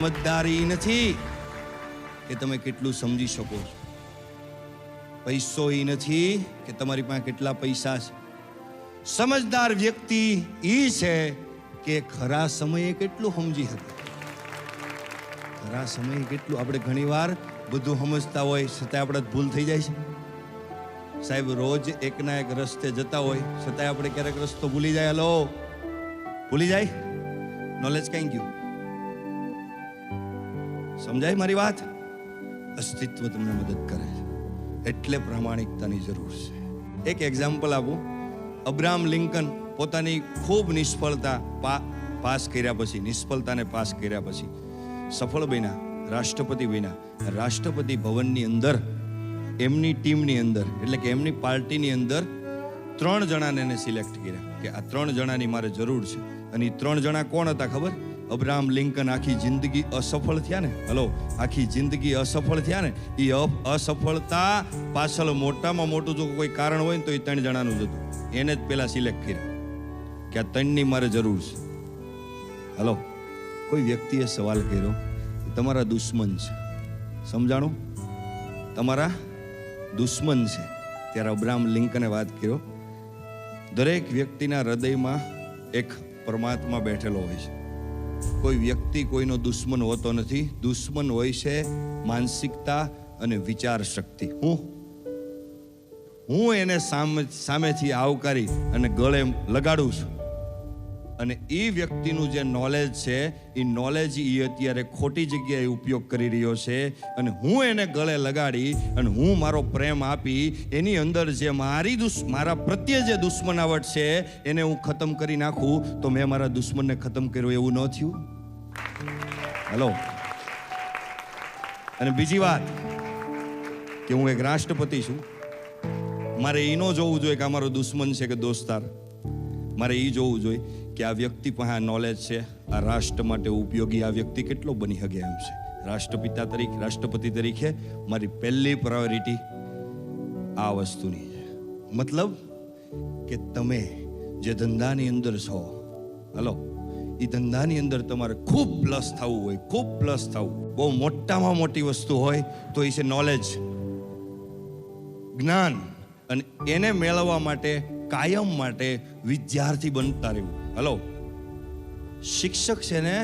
સમજદારી નથી કે તમે કેટલું સમજી શકો છો. પૈસો એ નથી કે તમારી પાસે કેટલા પૈસા છે. સમજદાર વ્યક્તિ એ છે કે ખરા સમયે કેટલું સમજી શકે. ખરા સમયે કેટલું. આપણે ઘણીવાર બધું સમજતા હોય છતાં આપણે ભૂલ થઈ જાય છે. સાહેબ, રોજ એકના એક રસ્તે જતા હોય છતાં આપણે ક્યારેક રસ્તો ભૂલી જાય. હલો, ભૂલી જાય. નોલેજ કઈ ગયું? સમજાય મારી વાત? અસ્તિત્વ તમને મદદ કરે છે, એટલે પ્રામાણિકતાની જરૂર છે. એક એક્ઝામ્પલ આપું. અબ્રાહમ લિંકન પોતાની ખૂબ નિષ્ફળતાને પાસ કર્યા પછી સફળ બન્યા, રાષ્ટ્રપતિ બન્યા. રાષ્ટ્રપતિ ભવનની અંદર એમની ટીમની અંદર, એટલે કે એમની પાર્ટીની અંદર 3 જણાને એને સિલેક્ટ કર્યા કે આ 3 જણાની મારે જરૂર છે. અને એ 3 જણા કોણ હતા ખબર? અબ્રાહમ લિંકન આખી જિંદગી અસફળ થયા ને, આખી જિંદગી અસફળ થયા ને, એ અસફળતા પાછળ મોટામાં મોટું જો કોઈ કારણ હોય ને તો એ 3 જણાનું જ હતું. એને જ પેલા સિલેક્ટ કર્યા કે આ 3ની મારે જરૂર છે. હલો, કોઈ વ્યક્તિએ સવાલ કર્યો, તમારા દુશ્મન છે, સમજાણું? તમારા દુશ્મન છે. ત્યારે અબ્રાહમ લિંકને વાત કર્યો, દરેક વ્યક્તિના હૃદયમાં એક પરમાત્મા બેઠેલો હોય છે. કોઈ વ્યક્તિ કોઈનો દુશ્મન હોતો નથી. દુશ્મન હોય છે માનસિકતા અને વિચાર શક્તિ. હું એને સામેથી આવકારી અને ગળે લગાડું છું. અને એ વ્યક્તિનું જે નોલેજ છે એ નોલેજ એ અત્યારે ખોટી જગ્યાએ ઉપયોગ કરી રહ્યો છે. અને હું એને ગળે લગાડી અને હું મારો પ્રેમ આપી એની અંદર જે મારા પ્રત્યે જે દુશ્મનાવટ છે એને હું ખતમ કરી નાખું તો મેં મારા દુશ્મનને ખતમ કર્યો એવું ન થયું? હલો. અને બીજી વાત કે હું એક રાષ્ટ્રપતિ છું. મારે એ ન જોવું જોઈએ કે અમારો દુશ્મન છે કે દોસ્તાર. મારે એ જોવું જોઈએ કે આ વ્યક્તિ પાસે આ નોલેજ છે, આ રાષ્ટ્ર માટે ઉપયોગી આ વ્યક્તિ કેટલો બની શકે એમ છે. રાષ્ટ્રપતિ તરીકે મારી પહેલી પ્રાયોરિટી આ વસ્તુની છે. મતલબ કે તમે જે ધંધાની અંદર છો, હલો, એ ધંધાની અંદર તમારે ખૂબ પ્લસ થવું હોય, ખૂબ પ્લસ થવું. બહુ મોટામાં મોટી વસ્તુ હોય તો એ છે નોલેજ, જ્ઞાન. અને એને મેળવવા માટે કાયમ માટે વિદ્યાર્થી બનતા રહેવું. હલો, શિક્ષક છે ને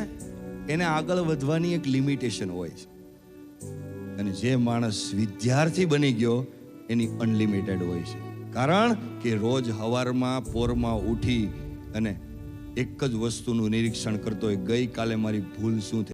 એને આગળ વધવાની એક લિમિટેશન હોય છે. અને જે માણસ વિદ્યાર્થી બની ગયો એની અનલિમિટેડ હોય છે. કારણ કે રોજ સવારમાં પોરમાં ઉઠી અને એક જ વસ્તુનું નિરીક્ષણ કરતો હોય, ગઈકાલે મારી ભૂલ શું થઈ.